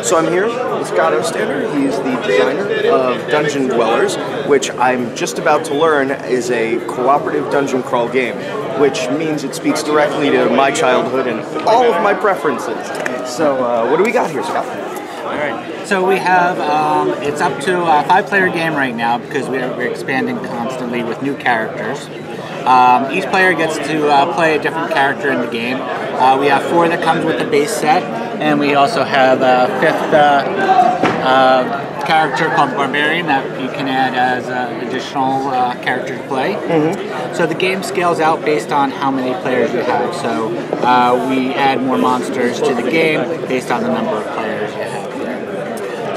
So I'm here with Scott Ostrander. He's the designer of Dungeon Dwellers, which I'm just about to learn is a cooperative dungeon crawl game, which means it speaks directly to my childhood and all of my preferences. So what do we got here, Scott? Alright, so we have, it's up to a 5-player game right now because we're expanding constantly with new characters. Each player gets to play a different character in the game. We have 4 that comes with the base set, and we also have a 5th character called Barbarian that you can add as an additional character to play. So the game scales out based on how many players you have. So we add more monsters to the game based on the number of players you have.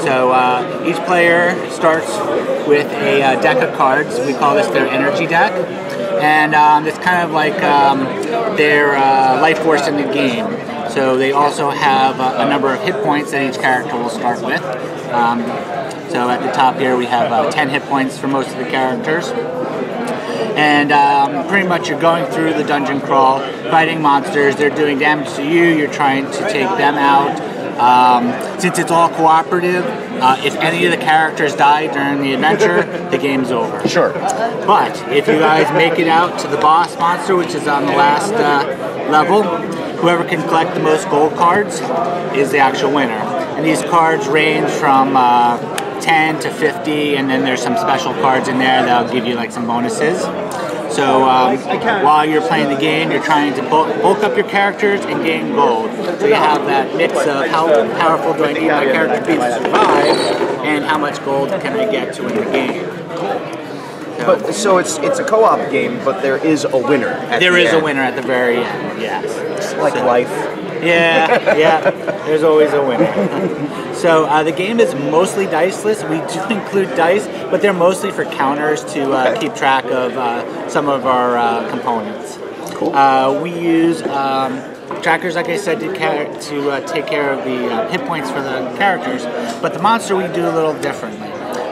So each player starts with a deck of cards. We call this their energy deck. And it's kind of like their life force in the game. So they also have a number of hit points that each character will start with. So at the top here we have 10 hit points for most of the characters. And pretty much you're going through the dungeon crawl, fighting monsters. They're doing damage to you. You're trying to take them out. Since it's all cooperative, if any of the characters die during the adventure, the game's over. Sure. But if you guys make it out to the boss monster, which is on the last level, whoever can collect the most gold cards is the actual winner. And these cards range from 10 to 50, and then there's some special cards in there that'll give you like some bonuses. So while you're playing the game, you're trying to bulk up your characters and gain gold. So you have that mix of how powerful do I need my character to be to survive, and how much gold can I get to win the game. So it's a co-op game, but there is a winner at the end. There is a winner at the very end, yes. It's like life. Yeah, there's always a winner. So the game is mostly diceless. We do include dice, but they're mostly for counters to keep track of some of our components. Cool. We use trackers, like I said, to take care of the hit points for the characters, but the monster we do a little differently.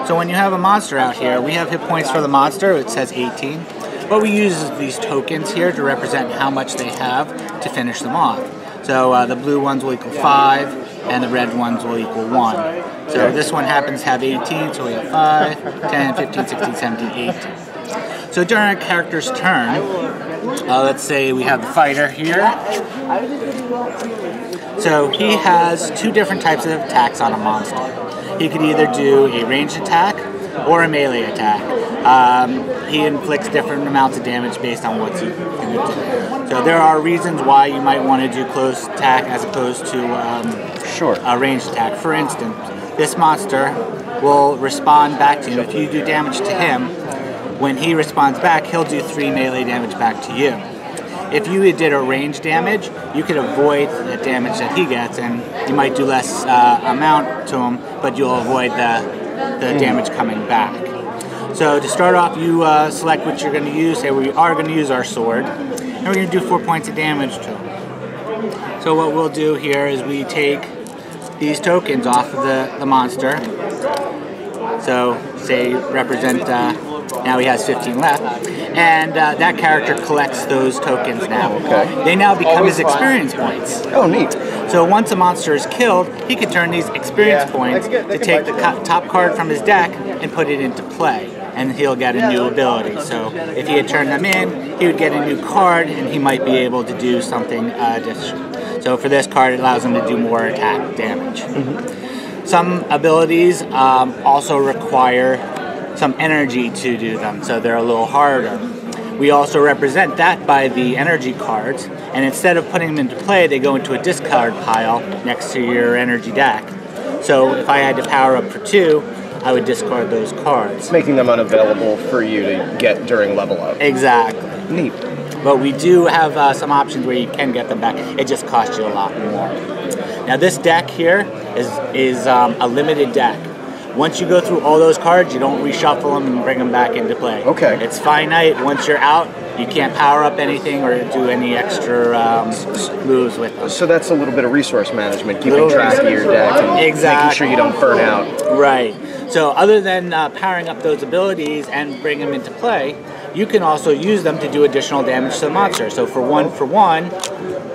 So when you have a monster out here, we have hit points for the monster. It says 18, but we use these tokens here to represent how much they have to finish them off. So the blue ones will equal 5, and the red ones will equal 1. So this one happens to have 18, so we have 5, 10, 15, 16, 17, 18. So during a character's turn, let's say we have the fighter here. So he has 2 different types of attacks on a monster. He could either do a ranged attack or a melee attack. He inflicts different amounts of damage based on what's going to do. So there are reasons why you might want to do close attack as opposed to a ranged attack. For instance, this monster will respond back to you. If you do damage to him, when he responds back, he'll do 3 melee damage back to you. If you did a range damage, you could avoid the damage that he gets, and you might do less amount to him, but you'll avoid the damage coming back. So to start off, you select what you're going to use. Say we are going to use our sword, and we're going to do 4 points of damage to him. So what we'll do here is we take these tokens off of the monster. So say represent, now he has 15 left, and that character collects those tokens now. Okay. They now become his experience points. Oh, neat. So once a monster is killed, he can turn these experience points to take the top card from his deck and put it into play, and he'll get a new ability. So if he had turned them in, he would get a new card, and he might be able to do something additional. So for this card, it allows him to do more attack damage. Some abilities also require some energy to do them, so they're a little harder. We also represent that by the energy cards, and instead of putting them into play, they go into a discard pile next to your energy deck. So if I had to power up for 2, I would discard those cards. Making them unavailable for you to get during level up. Exactly. Neat. But we do have some options where you can get them back. It just costs you a lot more. Now this deck here is a limited deck. Once you go through all those cards, you don't reshuffle them and bring them back into play. Okay. It's finite. Once you're out, you can't power up anything or do any extra moves with them. So that's a little bit of resource management, keeping track of your deck and making sure you don't burn out. Right. So other than powering up those abilities and bring them into play, you can also use them to do additional damage to the monster. So for one,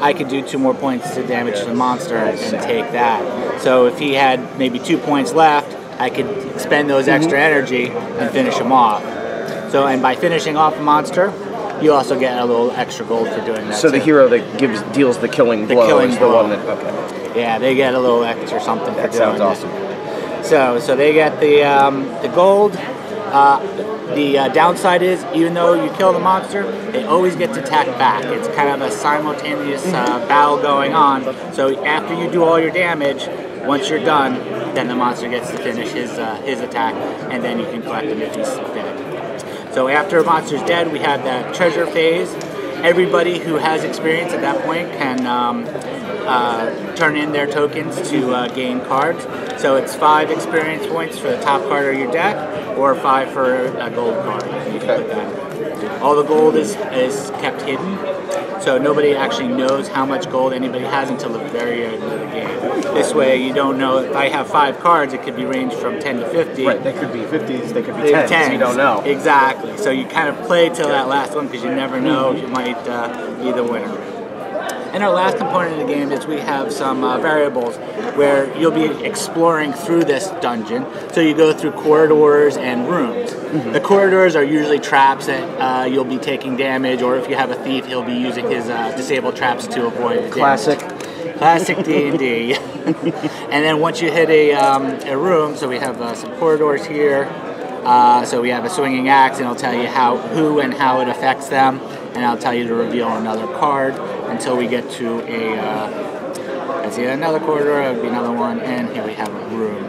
I could do 2 more points to damage to the monster and take that. So if he had maybe 2 points left, I could expend those extra energy and finish him off. So, and by finishing off a monster, you also get a little extra gold for doing that. So the hero that deals the killing blow is the one that, okay. Yeah, they get a little extra something for doing that. That sounds awesome. So they get the gold. The downside is, even though you kill the monster, they always get to attack back. It's kind of a simultaneous battle going on. So after you do all your damage, once you're done, then the monster gets to finish his attack, and then you can collect him if he's dead. So after a monster's dead, we have that treasure phase. Everybody who has experience at that point can turn in their tokens to gain cards. So it's 5 experience points for the top card of your deck, or 5 for a gold card. You can put that. All the gold is kept hidden, so nobody actually knows how much gold anybody has until the very end of the game. This way, you don't know. If I have 5 cards, it could be ranged from 10 to 50. Right, they could be 50s, they could be 10s, you don't know. Exactly. So you kind of play till that last one because you never know if you might be the winner. And our last component of the game is we have some variables where you'll be exploring through this dungeon. So you go through corridors and rooms. The corridors are usually traps that you'll be taking damage, or if you have a thief, he'll be using his disabled traps to avoid the Classic. Classic D&D. And then once you hit a room, so we have some corridors here. So we have a swinging axe, and it'll tell you who and how it affects them, and I'll tell you to reveal another card until we get to let's see, another corridor, that would be another one, and here we have a room.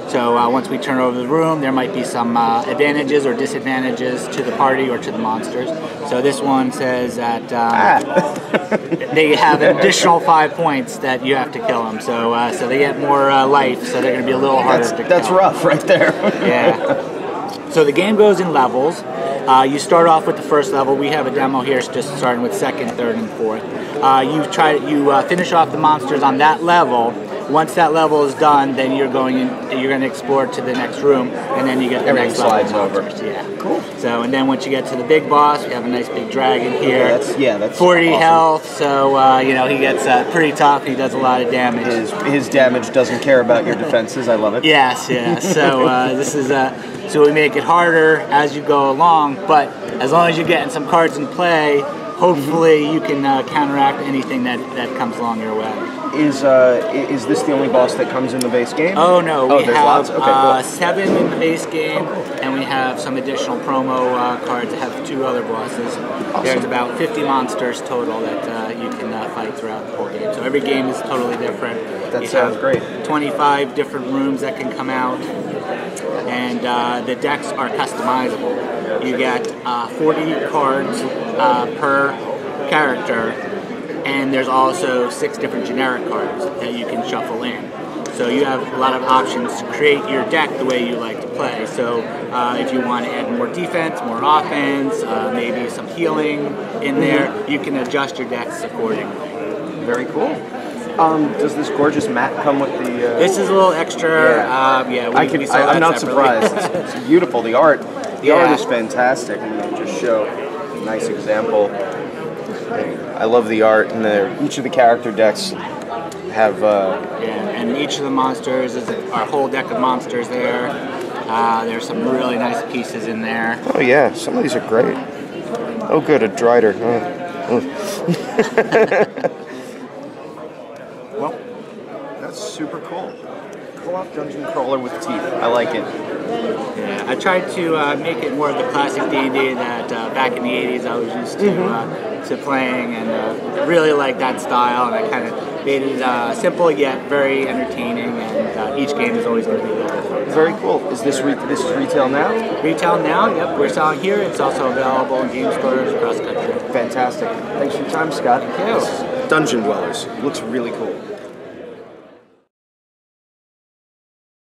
So once we turn over the room, there might be some advantages or disadvantages to the party or to the monsters. So this one says that they have an additional 5 points that you have to kill them. So they get more life, so they're going to be a little harder to kill. That's rough right there. Yeah. So the game goes in levels. You start off with the first level. We have a demo here, just starting with second, third, and fourth. You finish off the monsters on that level. Once that level is done, then you're going to explore to the next room, and then you get the next level. Slides over. Yeah. Cool. So, and then once you get to the big boss, we have a nice big dragon here. That's 40 awesome. health. So he gets pretty tough. He does a lot of damage. His damage doesn't care about your defenses. I love it. Yes. Yeah. So this is so we make it harder as you go along, but as long as you're getting some cards in play, hopefully you can counteract anything that comes along your way. Is this the only boss that comes in the base game? Oh no, we have lots? Okay, cool. 7 in the base game, and we have some additional promo cards that have 2 other bosses. Awesome. There's about 50 monsters total that you can fight throughout the whole game. So every game is totally different. That sounds great. 25 different rooms that can come out, and the decks are customizable. You get 40 cards per character, and there's also 6 different generic cards that you can shuffle in. So you have a lot of options to create your deck the way you like to play. So if you want to add more defense, more offense, maybe some healing in there, you can adjust your decks accordingly. Very cool. Does this gorgeous mat come with the... This is a little extra. I'm not surprised. It's beautiful. The art is fantastic. And just show a nice example. I love the art, and each of the character decks have... and each of the monsters is our whole deck of monsters there. There's some really nice pieces in there. Oh yeah, some of these are great. Oh good, a Drider. Well, that's super cool. Co-op dungeon crawler with teeth. I like it. Yeah, I tried to make it more of the classic D&D that back in the 80s I was used to playing, and really like that style, and I kind of made it simple yet very entertaining, and each game is always going to be a little different. Very cool. Is this retail now? Retail now, yep. We're selling here. It's also available in game stores across the country. Fantastic. Thanks for your time, Scott. Thank you. Dungeon Dwellers. Looks really cool.